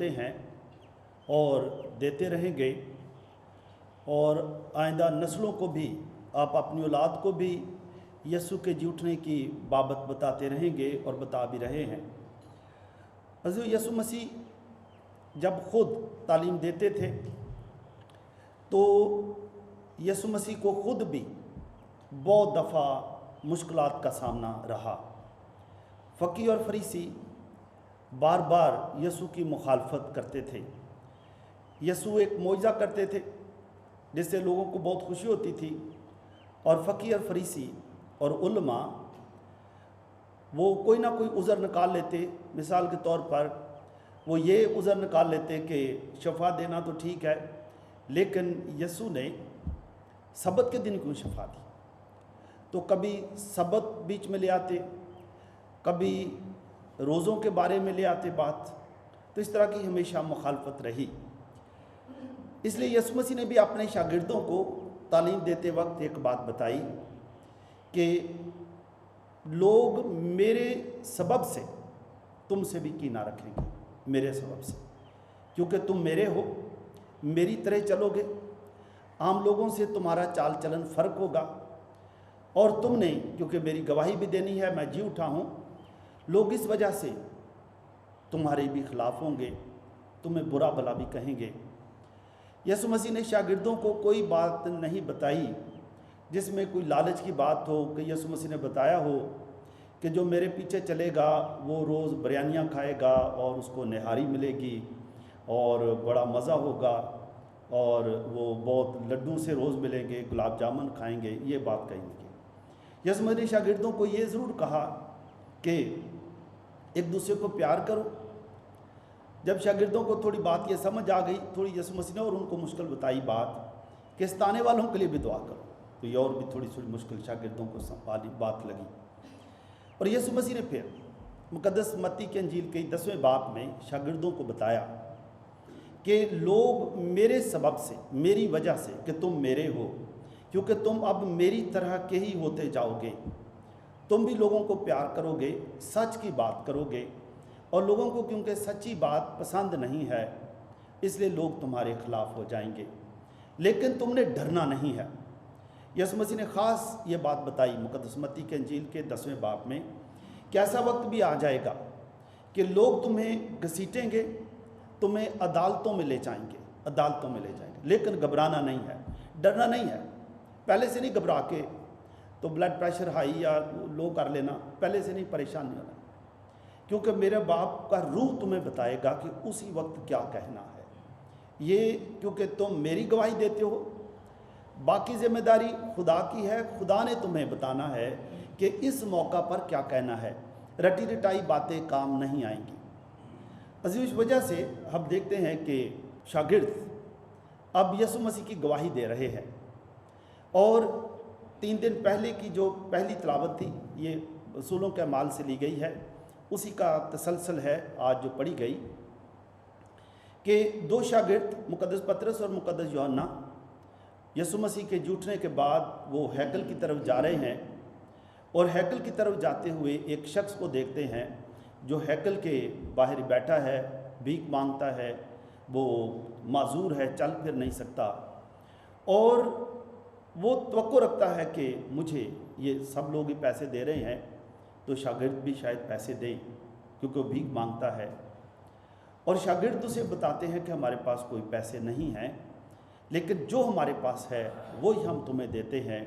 دیتے ہیں اور دیتے رہیں گے، اور آئندہ نسلوں کو بھی، آپ اپنی اولاد کو بھی یسوع کے جی اٹھنے کی بابت بتاتے رہیں گے اور بتا بھی رہے ہیں۔ حضرت یسوع مسیح جب خود تعلیم دیتے تھے تو یسوع مسیح کو خود بھی بہت دفعہ مشکلات کا سامنا رہا۔ فقی اور فریسی بار بار یسوع کی مخالفت کرتے تھے۔ یسوع ایک معجزہ کرتے تھے جس سے لوگوں کو بہت خوشی ہوتی تھی، اور فقی اور فریسی اور علماء وہ کوئی نہ کوئی عذر نکال لیتے۔ مثال کے طور پر وہ یہ عذر نکال لیتے کہ شفا دینا تو ٹھیک ہے، لیکن یسوع نے سبت کے دن کیوں شفا دی؟ تو کبھی سبت بیچ میں لے آتے، کبھی روزوں کے بارے میں لے آتے بات۔ تو اس طرح کی ہمیشہ مخالفت رہی۔ اس لیے یسوع مسیح نے بھی اپنے شاگردوں کو تعلیم دیتے وقت ایک بات بتائی کہ لوگ میرے سبب سے تم سے بھی کینہ رکھیں گے، میرے سبب سے، کیونکہ تم میرے ہو، میری طرح چلو گے، عام لوگوں سے تمہارا چال چلن فرق ہوگا، اور تم نے کیونکہ میری گواہی بھی دینی ہے، میں جی اٹھا ہوں، لوگ اس وجہ سے تمہارے بھی خلاف ہوں گے، تمہیں برا بھلا بھی کہیں گے۔ یسوع مسیح نے شاگردوں کو کوئی بات نہیں بتائی جس میں کوئی لالچ کی بات ہو، کہ یسوع مسیح نے بتایا ہو کہ جو میرے پیچھے چلے گا وہ روز بریانیاں کھائے گا اور اس کو نہاری ملے گی اور بڑا مزہ ہوگا، اور وہ بہت لڈو سے روز ملیں گے، گلاب جامن کھائیں گے، یہ بات کہیں گے۔ یسوع مسیح نے شاگردوں کو یہ ضرور کہا کہ ایک دوسرے کو پیار کرو۔ جب شاگردوں کو تھوڑی بات یہ سمجھ آ گئی، تھوڑی یسوع مسیح نے اور ان کو مشکل بتائی بات کہ ستانے والوں کے لیے بھی دعا کرو، تو یہ اور بھی تھوڑی مشکل شاگردوں کو بات لگی۔ اور یسوع مسیح نے پھر مقدس متی کی انجیل کے 10ویں باب میں شاگردوں کو بتایا کہ لوگ میرے سبب سے، میری وجہ سے، کہ تم میرے ہو، کیونکہ تم اب میری طرح کے ہی ہوتے جاؤ گے، تم بھی لوگوں کو پیار کرو گے، سچ کی بات کرو گے، اور لوگوں کو کیونکہ سچی بات پسند نہیں ہے اس لیے لوگ تمہارے خلاف ہو جائیں گے، لیکن تم نے ڈرنا نہیں ہے۔ یسوع مسیح نے خاص یہ بات بتائی مقدس متی کے انجیل کے 10ویں باب میں کہ ایسا وقت بھی آ جائے گا کہ لوگ تمہیں گھسیٹیں گے، تمہیں عدالتوں میں لے جائیں گے، عدالتوں میں لے جائیں گے، لیکن گھبرانا نہیں ہے، ڈرنا نہیں ہے۔ پہلے سے نہیں گھبرا کے تو بلڈ پریشر ہائی یا لو کر لینا، پہلے سے نہیں پریشان نہیں ہونا، کیونکہ میرے باپ کا روح تمہیں بتائے گا کہ اسی وقت کیا کہنا ہے۔ یہ کیونکہ تم میری گواہی دیتے ہو، باقی ذمہ داری خدا کی ہے، خدا نے تمہیں بتانا ہے کہ اس موقع پر کیا کہنا ہے، رٹی رٹائی باتیں کام نہیں آئیں گی۔ عزیز، اس وجہ سے ہم دیکھتے ہیں کہ شاگرد اب یسوع مسیح کی گواہی دے رہے ہیں، اور 3 دن پہلے کی جو پہلی تلاوت تھی یہ رسولوں کے اعمال سے لی گئی ہے، اسی کا تسلسل ہے آج جو پڑھی گئی، کہ 2 شاگرد مقدس پطرس اور مقدس یوحنا یسوع مسیح کے جھوٹنے کے بعد وہ ہیکل کی طرف جا رہے ہیں، اور ہیکل کی طرف جاتے ہوئے ایک شخص کو دیکھتے ہیں جو ہیکل کے باہر بیٹھا ہے، بھیک مانگتا ہے، وہ معذور ہے، چل پھر نہیں سکتا، اور وہ توقع رکھتا ہے کہ مجھے یہ سب لوگ ہی پیسے دے رہے ہیں تو شاگرد بھی شاید پیسے دیں، کیونکہ وہ بھیک مانگتا ہے، اور شاگرد اسے بتاتے ہیں کہ ہمارے پاس کوئی پیسے نہیں ہیں، لیکن جو ہمارے پاس ہے وہی ہم تمہیں دیتے ہیں،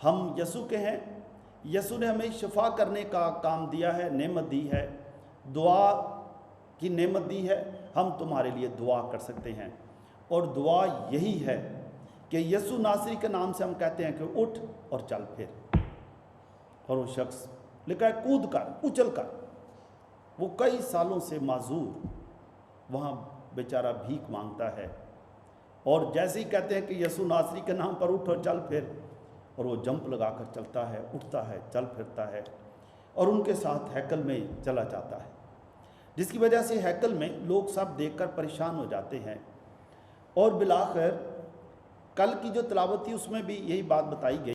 ہم یسوع کے ہیں، یسوع نے ہمیں شفا کرنے کا کام دیا ہے، نعمت دی ہے، دعا کی نعمت دی ہے، ہم تمہارے لیے دعا کر سکتے ہیں، اور دعا یہی ہے کہ یسوع ناصری کے نام سے ہم کہتے ہیں کہ اٹھ اور چل پھر، اور وہ شخص لکھا ہے کود کر، اچل کر، وہ کئی سالوں سے معذور وہاں بیچارہ بھیک مانگتا ہے، اور جیسے ہی کہتے ہیں کہ یسوع ناصری کے نام پر اٹھ اور چل پھر، اور وہ جمپ لگا کر چلتا ہے، اٹھتا ہے، چل پھرتا ہے، اور ان کے ساتھ ہیکل میں چلا جاتا ہے، جس کی وجہ سے ہیکل میں لوگ سب دیکھ کر پریشان ہو جاتے ہیں۔ اور بالآخر کل کی جو تلاوت تھی اس میں بھی یہی بات بتائی گئی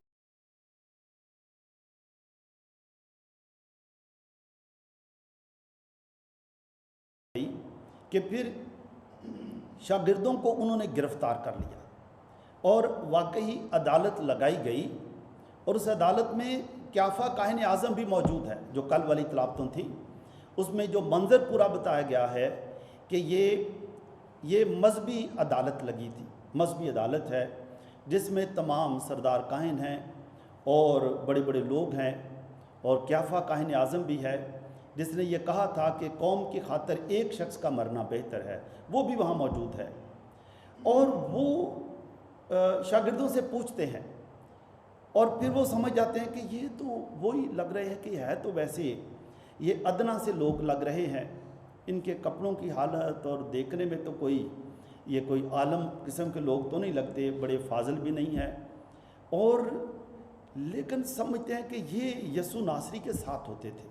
کہ پھر شاگردوں کو انہوں نے گرفتار کر لیا اور واقعی عدالت لگائی گئی، اور اس عدالت میں کیافہ کاہن اعظم بھی موجود ہے جو کل والی تلاوتوں تھی۔ اس میں جو منظر پورا بتایا گیا ہے کہ یہ مذہبی عدالت لگی تھی، مذہبی عدالت ہے جس میں تمام سردار کاہن ہیں اور بڑے بڑے لوگ ہیں، اور کیافہ کاہن اعظم بھی ہے جس نے یہ کہا تھا کہ قوم کی خاطر ایک شخص کا مرنا بہتر ہے، وہ بھی وہاں موجود ہے۔ اور وہ شاگردوں سے پوچھتے ہیں اور پھر وہ سمجھ جاتے ہیں کہ یہ تو وہی لگ رہے ہیں کہ ہے تو ویسے یہ ادنا سے لوگ لگ رہے ہیں، ان کے کپڑوں کی حالت اور دیکھنے میں تو یہ کوئی عالم قسم کے لوگ تو نہیں لگتے، بڑے فاضل بھی نہیں ہیں، اور لیکن سمجھتے ہیں کہ یہ یسوع ناصری کے ساتھ ہوتے تھے،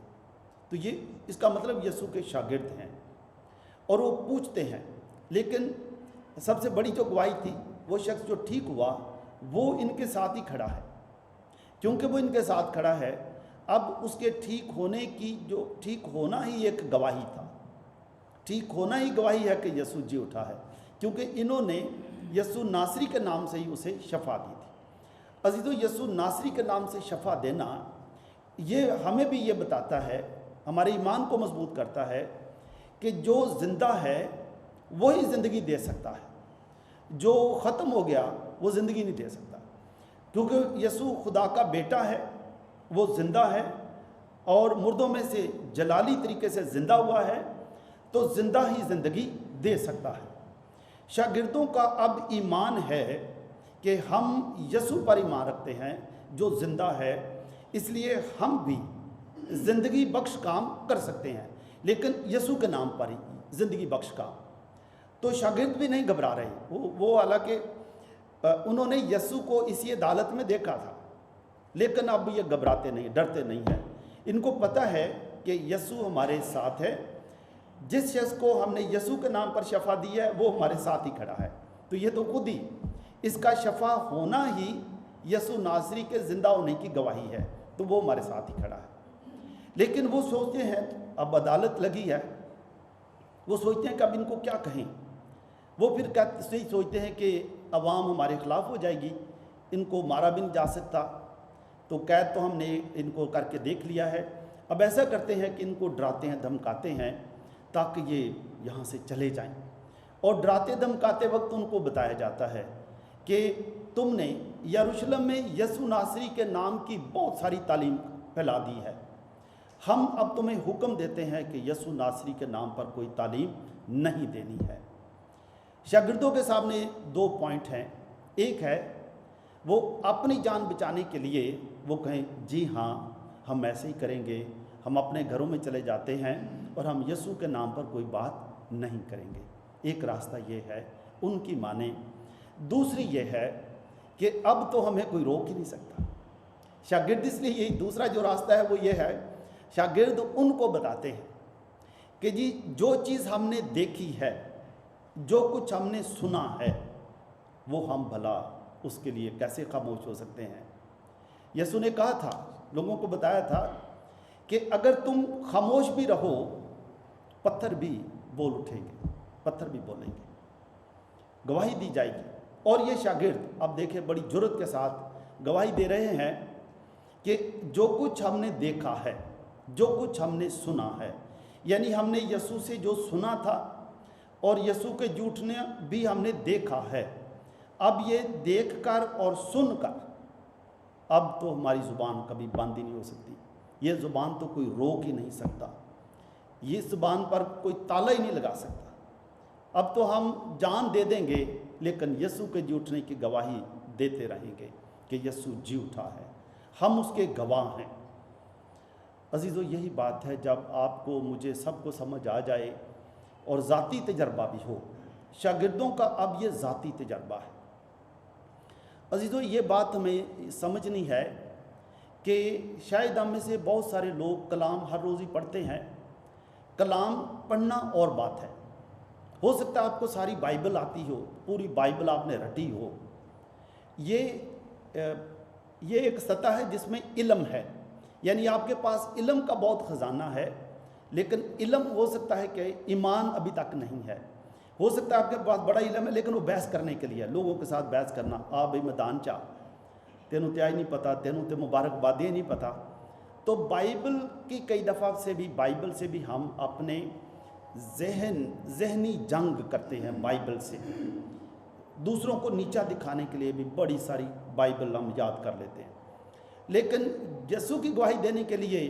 تو یہ اس کا مطلب یسوع کے شاگرد ہیں، اور وہ پوچھتے ہیں۔ لیکن سب سے بڑی جو گواہی تھی، وہ شخص جو ٹھیک ہوا وہ ان کے ساتھ ہی کھڑا ہے، کیونکہ وہ ان کے ساتھ کھڑا ہے۔ اب اس کے ٹھیک ہونے کی ٹھیک ہونا ہی ایک گواہی تھا، ٹھیک ہونا ہی گواہی ہے کہ یسوع جی اٹھا ہے، کیونکہ انہوں نے یسوع ناصری کے نام سے ہی اسے شفا دی تھی۔ عزیزو، یسوع ناصری کے نام سے شفا دینا یہ ہمیں بھی یہ بتاتا ہے، ہمارے ایمان کو مضبوط کرتا ہے کہ جو زندہ ہے وہی زندگی دے سکتا ہے، جو ختم ہو گیا وہ زندگی نہیں دے سکتا، کیونکہ یسوع خدا کا بیٹا ہے، وہ زندہ ہے اور مردوں میں سے جلالی طریقے سے زندہ ہوا ہے، تو زندہ ہی زندگی دے سکتا ہے۔ شاگردوں کا اب ایمان ہے کہ ہم یسوع پر ایمان رکھتے ہیں جو زندہ ہے، اس لیے ہم بھی زندگی بخش کام کر سکتے ہیں، لیکن یسوع کے نام پر ہی زندگی بخش کام۔ تو شاگرد بھی نہیں گھبرا رہے، وہ حالانکہ انہوں نے یسوع کو اسی عدالت میں دیکھا تھا، لیکن اب یہ گھبراتے نہیں، ڈرتے نہیں ہیں۔ ان کو پتہ ہے کہ یسوع ہمارے ساتھ ہے، جس شخص کو ہم نے یسوع کے نام پر شفا دی ہے وہ ہمارے ساتھ ہی کھڑا ہے، تو یہ تو خود ہی اس کا شفا ہونا ہی یسوع ناصری کے زندہ ہونے کی گواہی ہے، تو وہ ہمارے ساتھ ہی کھڑا ہے۔ لیکن وہ سوچتے ہیں، اب عدالت لگی ہے، وہ سوچتے ہیں کہ اب ان کو کیا کہیں۔ وہ پھر سوچتے ہیں کہ عوام ہمارے خلاف ہو جائے گی، ان کو مارا بھی نہیں جا سکتا، تو قید تو ہم نے ان کو کر کے دیکھ لیا ہے، اب ایسا کرتے ہیں کہ ان کو ڈراتے ہیں، دھمکاتے ہیں تاکہ یہ یہاں سے چلے جائیں۔ اور ڈراتے دھمکاتے وقت ان کو بتایا جاتا ہے کہ تم نے یروشلم میں یسوع ناصری کے نام کی بہت ساری تعلیم پھیلا دی ہے، ہم اب تمہیں حکم دیتے ہیں کہ یسوع ناصری کے نام پر کوئی تعلیم نہیں دینی ہے۔ شاگردوں کے سامنے دو پوائنٹ ہیں، ایک ہے وہ اپنی جان بچانے کے لیے وہ کہیں جی ہاں ہم ایسے ہی کریں گے، ہم اپنے گھروں میں چلے جاتے ہیں اور ہم یسوع کے نام پر کوئی بات نہیں کریں گے، ایک راستہ یہ ہے ان کی مانیں۔ دوسری یہ ہے کہ اب تو ہمیں کوئی روک ہی نہیں سکتا۔ شاگرد اس لیے یہی دوسرا جو راستہ ہے وہ یہ ہے، شاگرد ان کو بتاتے ہیں کہ جی جو چیز ہم نے دیکھی ہے، جو کچھ ہم نے سنا ہے، وہ ہم بھلا اس کے لیے کیسے خاموش ہو سکتے ہیں۔ یسوع نے کہا تھا، لوگوں کو بتایا تھا کہ اگر تم خاموش بھی رہو پتھر بھی بول اٹھیں گے، پتھر بھی بولیں گے، گواہی دی جائے گی۔ اور یہ شاگرد اب دیکھیں بڑی جرأت کے ساتھ گواہی دے رہے ہیں کہ جو کچھ ہم نے دیکھا ہے، جو کچھ ہم نے سنا ہے، یعنی ہم نے یسوع سے جو سنا تھا اور یسوع کے جھوٹنے بھی ہم نے دیکھا ہے، اب یہ دیکھ کر اور سن کر اب تو ہماری زبان کبھی بند ہی نہیں ہو سکتی، یہ زبان تو کوئی روک ہی نہیں سکتا، یہ زبان پر کوئی تالا ہی نہیں لگا سکتا۔ اب تو ہم جان دے دیں گے لیکن یسوع کے جی اٹھنے کی گواہی دیتے رہیں گے کہ یسوع جی اٹھا ہے، ہم اس کے گواہ ہیں۔ عزیزو، یہی بات ہے جب آپ کو مجھے سب کو سمجھ آ جائے اور ذاتی تجربہ بھی ہو۔ شاگردوں کا اب یہ ذاتی تجربہ ہے۔ عزیزو، یہ بات ہمیں سمجھنی ہے کہ شاید ہم میں سے بہت سارے لوگ کلام ہر روز ہی پڑھتے ہیں، کلام پڑھنا اور بات ہے، ہو سکتا ہے آپ کو ساری بائبل آتی ہو، پوری بائبل آپ نے رٹی ہو، یہ ایک سطح ہے جس میں علم ہے، یعنی آپ کے پاس علم کا بہت خزانہ ہے، لیکن علم ہو سکتا ہے کہ ایمان ابھی تک نہیں ہے. ہو سکتا ہے آپ کے پاس بڑا علم ہے لیکن وہ بحث کرنے کے لیے لوگوں کے ساتھ بحث کرنا. بھئی میدان چاہ تینوں تیائی نہیں پتا, تینوں تے مبارکبادی نہیں پتا. تو بائبل کی کئی دفعہ سے بھی, بائبل سے بھی ہم اپنے ذہنی جنگ کرتے ہیں بائبل سے. دوسروں کو نیچا دکھانے کے لیے بھی بڑی ساری بائبل ہم یاد کر لیتے ہیں. لیکن یسوع کی گواہی دینے کے لیے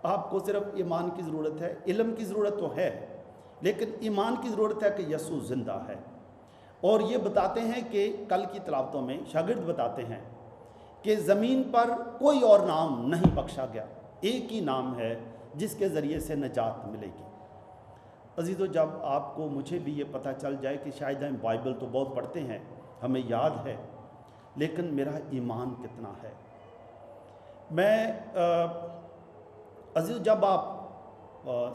آپ کو صرف ایمان کی ضرورت ہے. علم کی ضرورت تو ہے لیکن ایمان کی ضرورت ہے کہ یسوع زندہ ہے. اور یہ بتاتے ہیں کہ کل کی تلاوتوں میں شاگرد بتاتے ہیں کہ زمین پر کوئی اور نام نہیں بخشا گیا, ایک ہی نام ہے جس کے ذریعے سے نجات ملے گی. عزیزو, جب آپ کو مجھے بھی یہ پتہ چل جائے کہ شاید ہم بائبل تو بہت پڑھتے ہیں, ہمیں یاد ہے, لیکن میرا ایمان کتنا ہے. عزیزو, جب آپ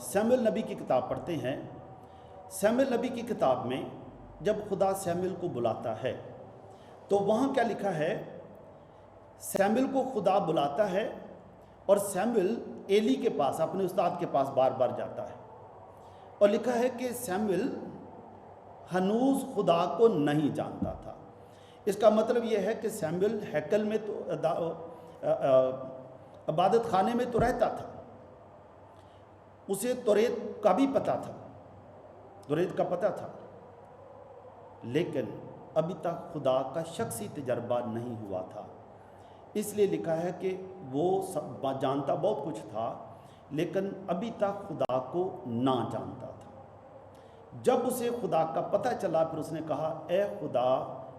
سیموئیل نبی کی کتاب پڑھتے ہیں, سیموئیل نبی کی کتاب میں جب خدا سیموئیل کو بلاتا ہے تو وہاں کیا لکھا ہے؟ سیموئیل کو خدا بلاتا ہے اور سیموئیل ایلی کے پاس, اپنے استاد کے پاس بار بار جاتا ہے, اور لکھا ہے کہ سیموئیل ہنوز خدا کو نہیں جانتا تھا. اس کا مطلب یہ ہے کہ سیموئیل ہیکل میں تو عبادت خانے میں تو رہتا تھا, اسے توریت کا بھی پتہ تھا, توریت کا پتہ تھا, لیکن ابھی تک خدا کا شخصی تجربہ نہیں ہوا تھا. اس لیے لکھا ہے کہ وہ جانتا بہت کچھ تھا لیکن ابھی تک خدا کو نہ جانتا تھا. جب اسے خدا کا پتہ چلا پھر اس نے کہا, اے خدا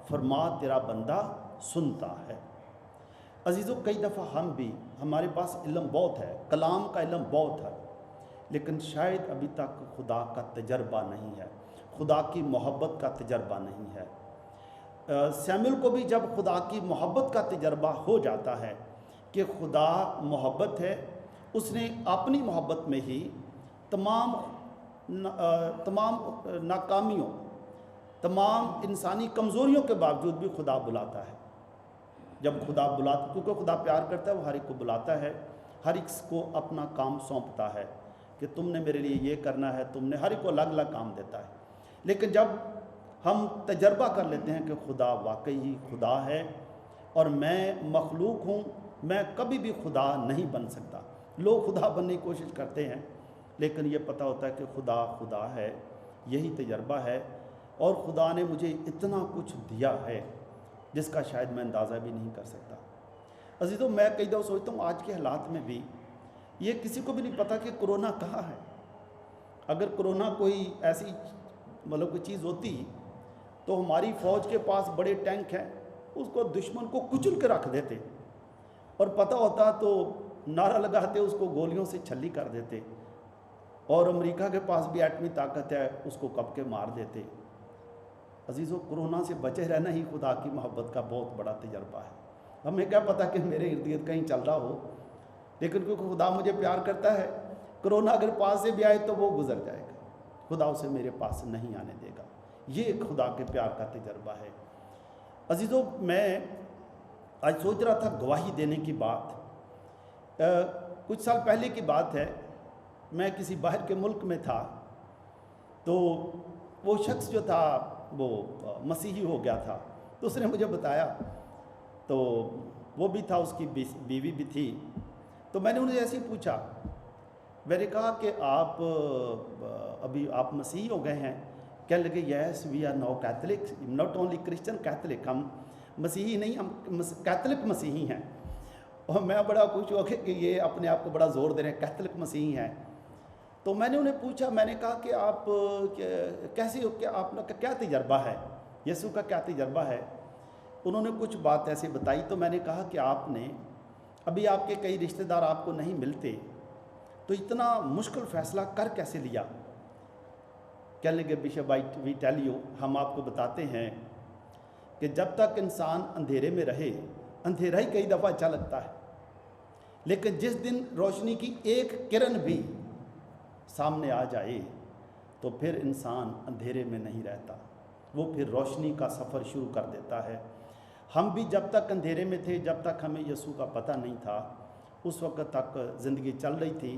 فرما تیرا بندہ سنتا ہے. عزیزو, کئی دفعہ ہم بھی, ہمارے پاس علم بہت ہے, کلام کا علم بہت ہے, لیکن شاید ابھی تک خدا کا تجربہ نہیں ہے, خدا کی محبت کا تجربہ نہیں ہے. سیموئیل کو بھی جب خدا کی محبت کا تجربہ ہو جاتا ہے کہ خدا محبت ہے, اس نے اپنی محبت میں ہی تمام ناکامیوں, تمام انسانی کمزوریوں کے باوجود بھی خدا بلاتا ہے. جب خدا بلاتا, کیونکہ خدا پیار کرتا ہے, وہ ہر ایک کو بلاتا ہے, ہر ایک کو اپنا کام سونپتا ہے کہ تم نے میرے لیے یہ کرنا ہے, تم نے, ہر ایک کو الگ الگ کام دیتا ہے. لیکن جب ہم تجربہ کر لیتے ہیں کہ خدا واقعی ہی خدا ہے اور میں مخلوق ہوں, میں کبھی بھی خدا نہیں بن سکتا. لوگ خدا بننے کی کوشش کرتے ہیں لیکن یہ پتہ ہوتا ہے کہ خدا خدا ہے, یہی تجربہ ہے. اور خدا نے مجھے اتنا کچھ دیا ہے جس کا شاید میں اندازہ بھی نہیں کر سکتا. عزیزو, میں کئی دفعہ سوچتا ہوں آج کے حالات میں بھی یہ کسی کو بھی نہیں پتہ کہ کرونا کہاں ہے. اگر کرونا کوئی ایسی کوئی چیز ہوتی تو ہماری فوج کے پاس بڑے ٹینک ہیں, اس کو دشمن کو کچل کے رکھ دیتے, اور پتہ ہوتا تو نعرہ لگاتے, اس کو گولیوں سے چھلی کر دیتے, اور امریکہ کے پاس بھی ایٹمی طاقت ہے, اس کو کب کے مار دیتے. عزیزو, کرونا سے بچے رہنا ہی خدا کی محبت کا بہت بڑا تجربہ ہے. ہمیں کیا پتہ کہ میرے ارد گرد کہیں چل رہا ہو, لیکن کیونکہ خدا مجھے پیار کرتا ہے, کرونا اگر پاس سے بھی آئے تو وہ گزر جائے گا, خدا اسے میرے پاس نہیں آنے دے گا. یہ ایک خدا کے پیار کا تجربہ ہے. عزیزو, میں آج سوچ رہا تھا گواہی دینے کی بات. کچھ سال پہلے کی بات ہے, میں کسی باہر کے ملک میں تھا, تو وہ شخص جو تھا وہ مسیحی ہو گیا تھا. تو اس نے مجھے بتایا, تو وہ بھی تھا, اس کی بیوی بھی تھی. تو میں نے انہیں ایسے ہی پوچھا, میں نے کہا کہ ابھی آپ مسیحی ہو گئے ہیں؟ کہنے لگے, yes we are now Catholic, not only Christian Catholic, ہم مسیحی نہیں, ہم کیتھلک مسیحی ہیں. اور میں بڑا خوش ہوا کہ یہ اپنے آپ کو بڑا زور دے رہے ہیں, کیتھلک مسیحی ہیں. تو میں نے انہیں پوچھا, میں نے کہا کہ آپ کیسے ہو, کہ آپ کا کیا تجربہ ہے, یسوع کا کیا تجربہ ہے؟ انہوں نے کچھ بات ایسے بتائی. تو میں نے کہا کہ آپ نے, ابھی آپ کے کئی رشتہ دار آپ کو نہیں ملتے, تو اتنا مشکل فیصلہ کر کیسے لیا؟ کہنے لگے, بشپ وی ٹیل یو, ہم آپ کو بتاتے ہیں کہ جب تک انسان اندھیرے میں رہے, اندھیرا ہی کئی دفعہ اچھا لگتا ہے, لیکن جس دن روشنی کی ایک کرن بھی سامنے آ جائے تو پھر انسان اندھیرے میں نہیں رہتا, وہ پھر روشنی کا سفر شروع کر دیتا ہے. ہم بھی جب تک اندھیرے میں تھے, جب تک ہمیں یسوع کا پتہ نہیں تھا, اس وقت تک زندگی چل رہی تھی.